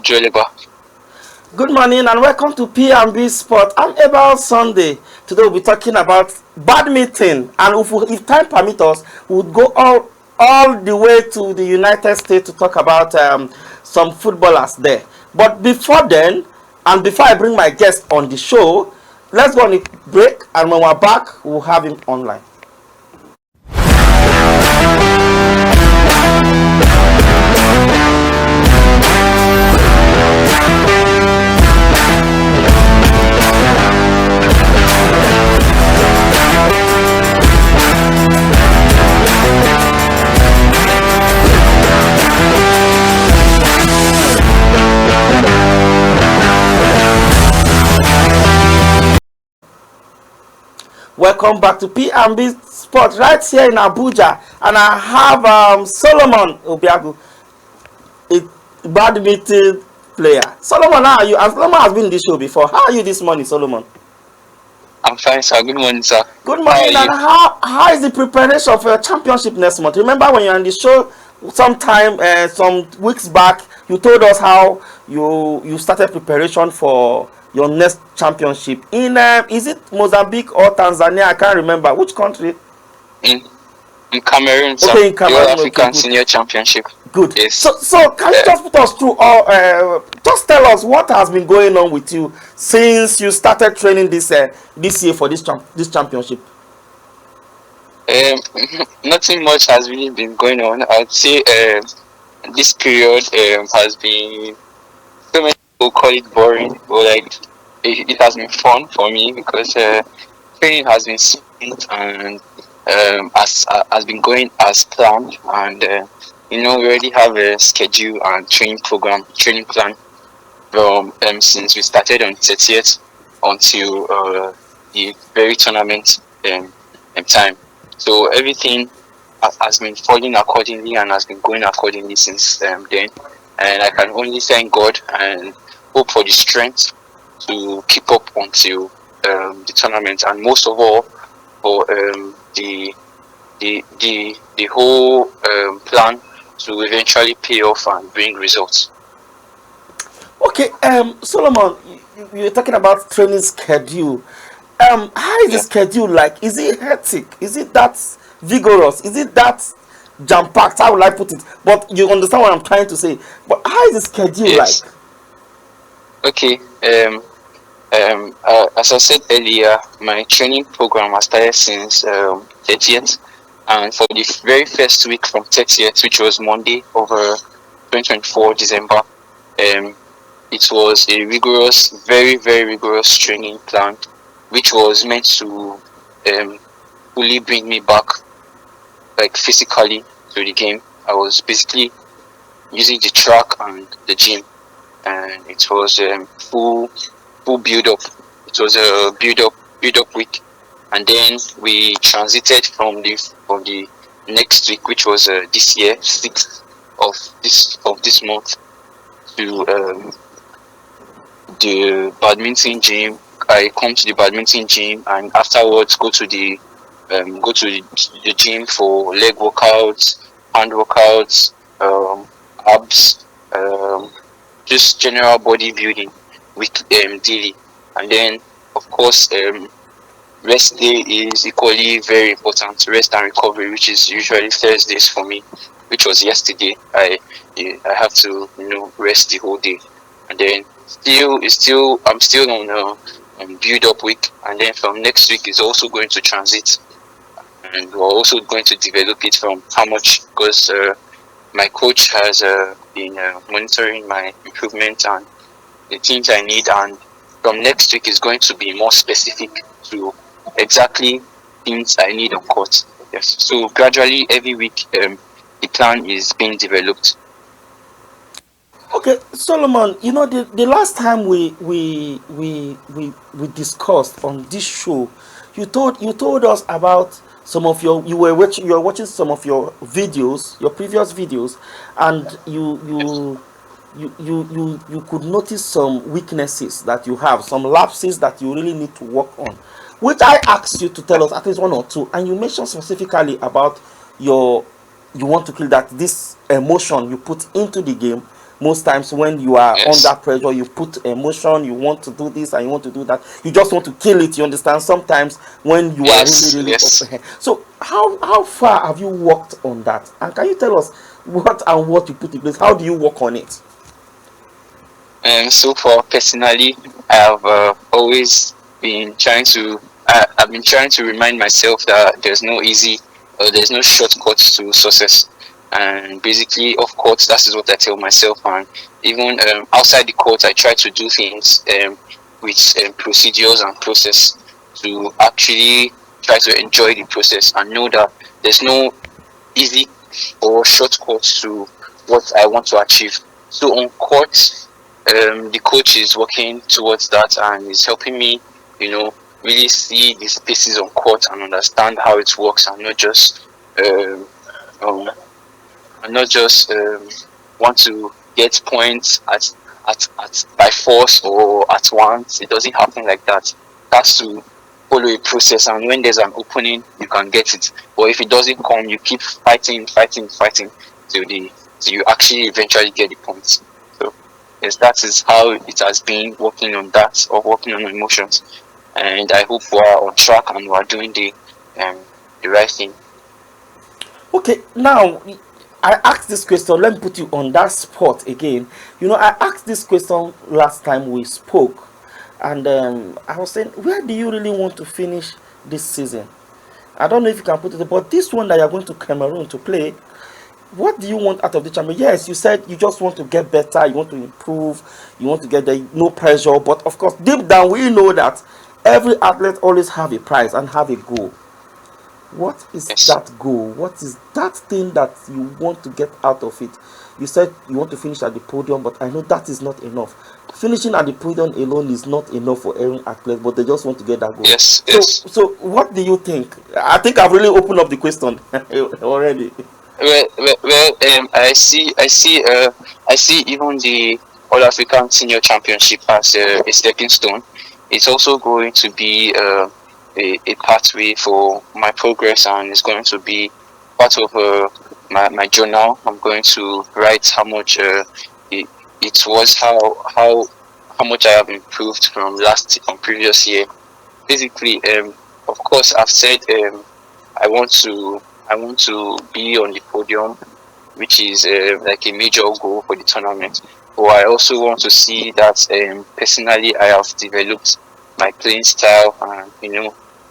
Joliba. Good morning and welcome to P&B Sport. I'm Abel Sunday. Today we'll be talking about badminton, and if time permits us, we would go all the way to the United States to talk about some footballers there. But before then, and before I bring my guest on the show, let's go on a break, and when we're back, we'll have him online. Welcome back to P&B Sport right here in Abuja, and I have Solomon Obiagu, a badminton player. Solomon, how are you? And Solomon has been in this show before. How are you this morning, Solomon? I'm fine, sir. Good morning, sir. Good morning. And how is the preparation for your championship next month? Remember when you were on the show sometime some weeks back, you told us how you started preparation for your next championship in is it Mozambique or Tanzania? I can't remember which country. In Cameroon, sir. Okay, in Cameroon. The African Senior Championship. Good. Yes. So can you just put us through just tell us what has been going on with you since you started training this year for this championship? Nothing much has really been going on. I'd say this period has been, so many people call it boring, but like it has been fun for me because training has been smooth and has been going as planned, and we already have a schedule and training plan from since we started on 30th until the very tournament time. So everything has been falling accordingly and has been going accordingly since then, and I can only thank God and hope for the strength to keep up until the tournament, and most of all for the whole plan to eventually pay off and bring results. Okay, Solomon, you're talking about training schedule. How is the schedule like? Is it hectic? Is it that vigorous? Is it that jam-packed? How will I put it? But you understand what I'm trying to say. But how is the schedule like? Okay. As I said earlier, my training program has started since 30th, and for the very first week from 30th, which was Monday over 2024 December, it was a rigorous, very, very rigorous training plan, which was meant to fully bring me back, like physically, to the game. I was basically using the track and the gym, and it was full build up. It was a build up week, and then we transited from the next week, which was this year, 6th of this month, to the badminton gym. I come to the badminton gym, and afterwards go to the gym for leg workouts, hand workouts, abs, just general bodybuilding daily. And then of course rest day is equally very important. Rest and recovery, which is usually Thursdays for me, which was yesterday. I have to rest the whole day, and then I'm still on build up week, and then from next week is also going to transit, and we're also going to develop it from how much, because my coach has been monitoring my improvement and the things I need, and from next week is going to be more specific to exactly things I need on court. Yes. So gradually every week the plan is being developed. Okay, Solomon, the last time we discussed on this show, you told us about some of you were watching some of your videos, your previous videos, and you could notice some weaknesses that you have, some lapses that you really need to work on, which I asked you to tell us at least one or two, and you mentioned specifically about you want to kill that this emotion you put into the game most times when you are Yes. under pressure, you put emotion, you want to do this and you want to do that, you just want to kill it, you understand, sometimes when you are Yes. really Yes. so how far have you worked on that, and can you tell us what you put in place, how do you work on it? So for personally, I have always been trying to. I've been trying to remind myself that there's no easy, there's no shortcuts to success. And basically, of course, that is what I tell myself. And even outside the court, I try to do things with procedures and process to actually try to enjoy the process and know that there's no easy or shortcuts to what I want to achieve. So on court, the coach is working towards that and is helping me, really see the spaces on court and understand how it works, and um, um, not just want to get points at by force or at once. It doesn't happen like that. That's to follow a process, and when there's an opening, you can get it. But if it doesn't come, you keep fighting, fighting, fighting till you actually eventually get the points. So yes, that is how it has been working on that, or working on emotions. And I hope we are on track and we are doing the right thing. Okay, now I asked this question. Let me put you on that spot again. I asked this question last time we spoke, and I was saying, where do you really want to finish this season? I don't know if you can put it, but this one that you're going to Cameroon to play, what do you want out of the champion? Yes, you said you just want to get better, you want to improve, you want to get there, no pressure. But of course, deep down, we know that every athlete always have a prize and have a goal. What is Yes. that goal? What is that thing that you want to get out of it? You said you want to finish at the podium, but I know that is not enough. Finishing at the podium alone is not enough for every athlete, but they just want to get that goal. Yes. So, Yes. so what do you think? I think I've really opened up the question already. I see even the All African Senior Championship as a stepping stone. It's also going to be a pathway for my progress, and it's going to be part of my journal. I'm going to write how much it was, how much I have improved from previous year. Basically, of course, I've said I want to I want to be on the podium, which is like a major goal for the tournament. But I also want to see that personally I have developed my playing style, and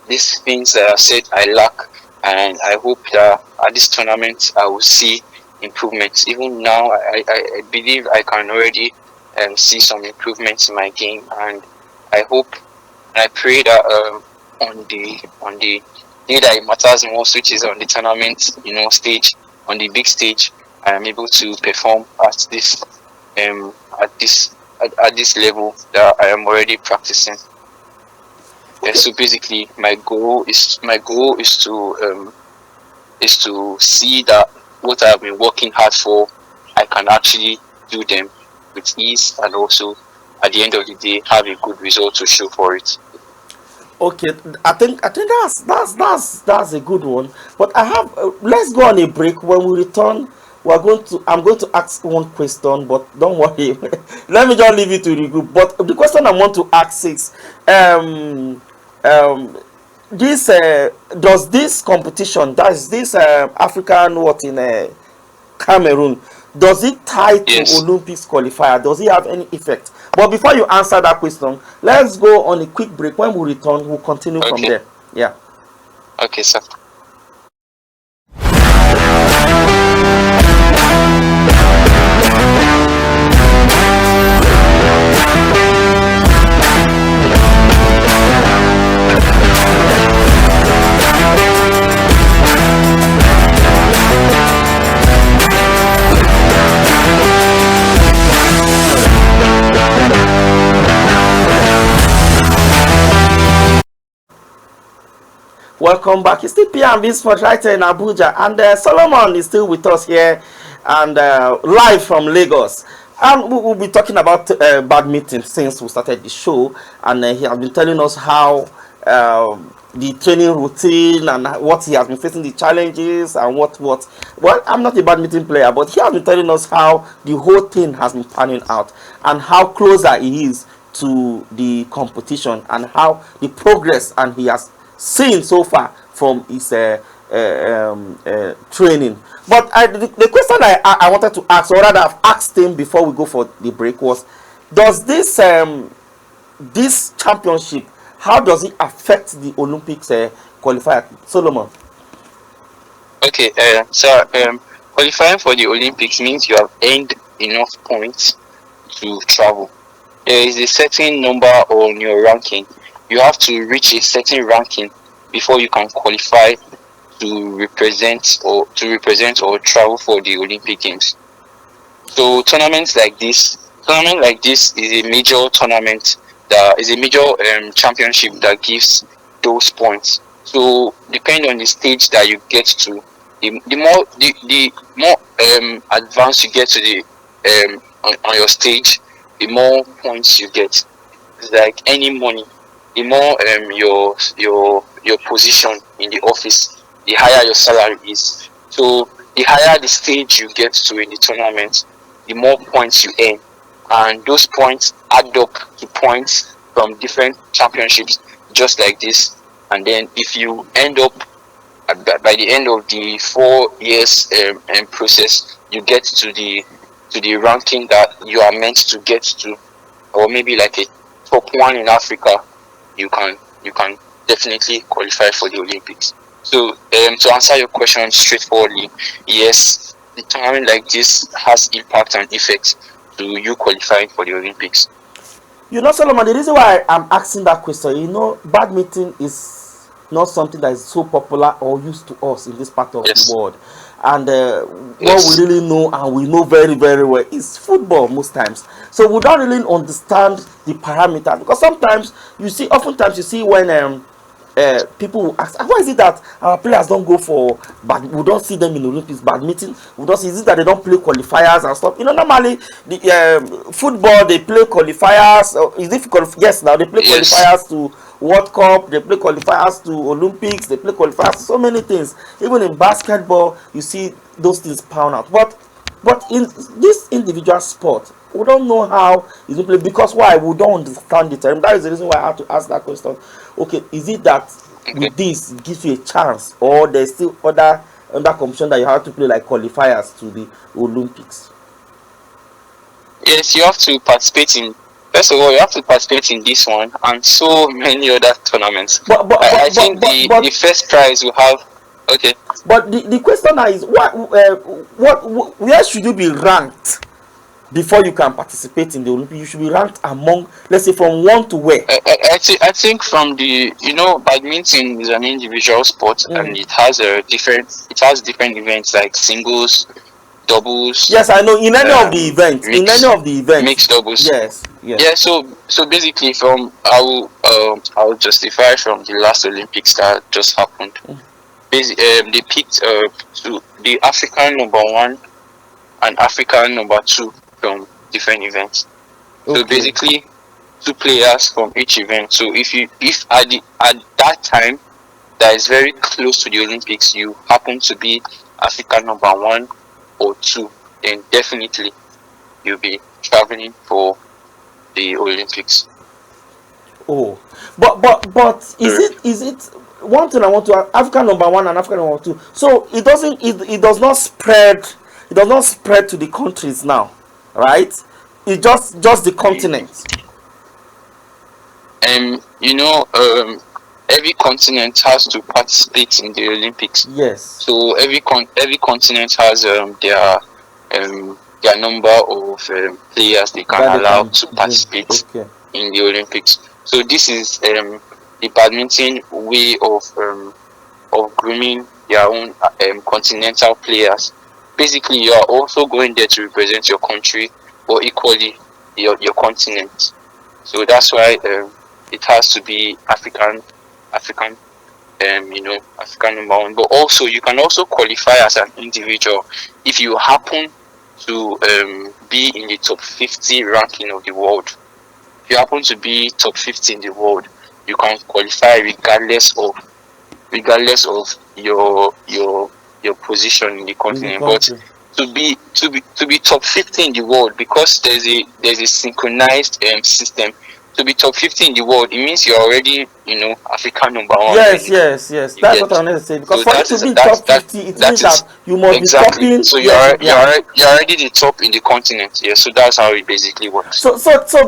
these things that I said I lack, and I hope that at this tournament I will see improvements. Even now, I believe I can already see some improvements in my game, and I hope and I pray that on the day that it matters most, which is on the tournament, stage, on the big stage, I am able to perform um at this at this level that I am already practicing. Okay. So basically, my goal is to see that what I have been working hard for, I can actually do them with ease, and also at the end of the day have a good result to show for it. Okay, I think that's a good one. But I have let's go on a break. When we return, I'm going to ask one question, but don't worry. Let me just leave it to the group. But the question I want to ask is, um um this does this competition, does this African what in Cameroon, does it tie to Yes. Olympics qualifier? Does it have any effect? But before you answer that question, let's go on a quick break. When we return, we'll continue from Okay. there. Yeah. Okay, sir. Welcome back. It's still P&B Sport right here in Abuja, and Solomon is still with us here, and live from Lagos. And we'll be talking about badminton since we started the show, and he has been telling us how the training routine and what he has been facing, the challenges and what. Well, I'm not a badminton player, but he has been telling us how the whole thing has been panning out and how closer he is to the competition and how the progress and he has seen so far from his training. But the question I wanted to ask, or rather I've asked him before we go for the break, was, does this championship, how does it affect the Olympics qualifier? Solomon. Okay, qualifying for the Olympics means you have earned enough points to travel. There is a certain number on your ranking. You have to reach a certain ranking before you can qualify to represent or travel for the Olympic Games. So tournament like this is a major tournament that is a major championship that gives those points. So depending on the stage that you get to, the more advanced you get to the on your stage, the more points you get. It's like any money. The more your position in the office, the higher your salary is. So the higher the stage you get to in the tournament, the more points you earn, and those points add up to points from different championships, just like this. And then if you end up by the end of the 4 years process, you get to the ranking that you are meant to get to, or maybe like a top one in Africa, you can definitely qualify for the Olympics. So to answer your question straightforwardly, yes, the tournament like this has impact and effect to you qualifying for the Olympics. Solomon, the reason why I'm asking that question, badminton is not something that is so popular or used to us in this part of Yes. the world. And what Yes. we really know, and we know very, very well, is football most times. So we don't really understand the parameters, because oftentimes you see when people will ask, why is it that our players don't go for we don't see them in Olympics badminton? We don't see, is it that they don't play qualifiers and stuff? Normally the football, they play qualifiers. Is it yes, now they play Yes. qualifiers to World Cup, they play qualifiers to Olympics, they play qualifiers to so many things. Even in basketball, you see those things pound out. But in this individual sport, we don't know how it's played, because why? We don't understand the term. That is the reason why I have to ask that question. Okay, is it that with this it gives you a chance, or there's still other competition that you have to play, like qualifiers to the Olympics? Yes, you have to participate in. First of all, you have to participate in this one and so many other tournaments. I think the first prize you have. Okay. But the question now is, where should you be ranked before you can participate in the Olympics? You should be ranked among, let's say, from 1 to where? I think from the badminton is an individual sport, and it has different events like singles, doubles. Yes, I know. In any of the events, mixed doubles. Yes. Yeah. So basically, I'll justify from the last Olympics that just happened. They picked the African number 1 and African number 2 from different events. Okay. So basically, 2 players from each event. So if at that time that is very close to the Olympics, you happen to be African number 1 or 2, then definitely you'll be traveling for the Olympics. Oh, but is it one thing I want to ask, African number 1 and African number 2? So it does not spread to the countries now, right? It's just the continent. Every continent has to participate in the Olympics. Yes. So every continent has their number of players they can allow to participate in the Olympics. So this is the badminton way of grooming their own continental players. Basically, you are also going there to represent your country, but equally your continent. So that's why it has to be African number 1. But also you can also qualify as an individual if you happen to be in the top 50 ranking of the world. If you happen to be top 50 in the world, you can qualify regardless of your position in the In the continent. But country. to be top 50 in the world, because there's a synchronized system. To be top 50 in the world, it means you're already, African number one. Yes, yes, yes. You That's get. what I wanted to say. Because So for you that to is be in that top that 50, it means that is that you must be exactly. topping. So Yes, yeah. you're already the top in the continent. Yeah. So that's how it basically works. So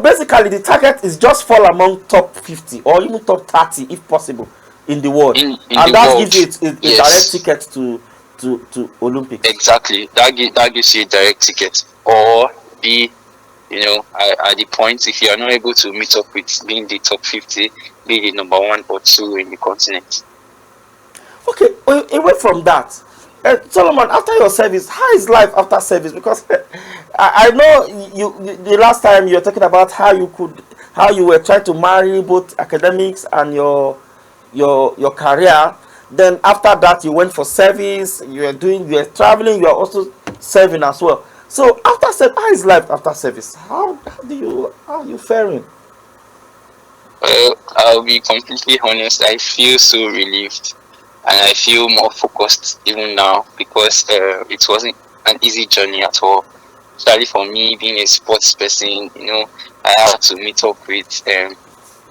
basically, the target is just fall among top 50 or even top 30, if possible, in the world, In and the that world, gives you a direct yes, ticket to Olympics. exactly. That gives you a direct ticket, or be, at the point, if you are not able to meet up with being the top 50, be the number one or two in the continent. Okay, away from that, Solomon, after your service, how is life after service? Because I know the last time you were talking about how you were trying to marry both academics and your career. Then after that, you went for service. You were traveling. You are also serving as well. So after service, how is life after service? How are you faring? I'll be completely honest. I feel so relieved, and I feel more focused even now, because it wasn't an easy journey at all. Especially for me, being a sports person, I had to meet up with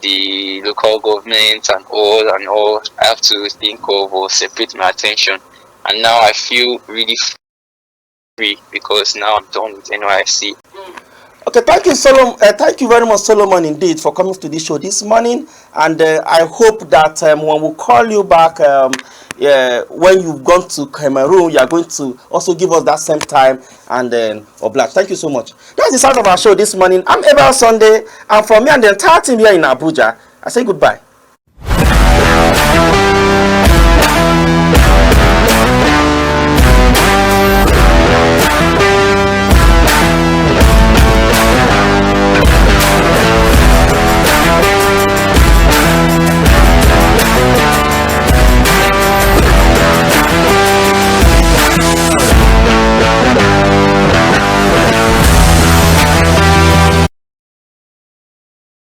the local government and all. I have to think of or separate my attention, and now I feel really free, because now I'm done with NYC. Okay, thank you, Solomon. Thank you very much, Solomon, indeed, for coming to this show this morning. And I hope that when we call you back, when you've gone to Cameroon, you are going to also give us that same time and then oblige. Thank you so much. That's the start of our show this morning. I'm Abel Sunday, and for me and the entire team here in Abuja, I say goodbye.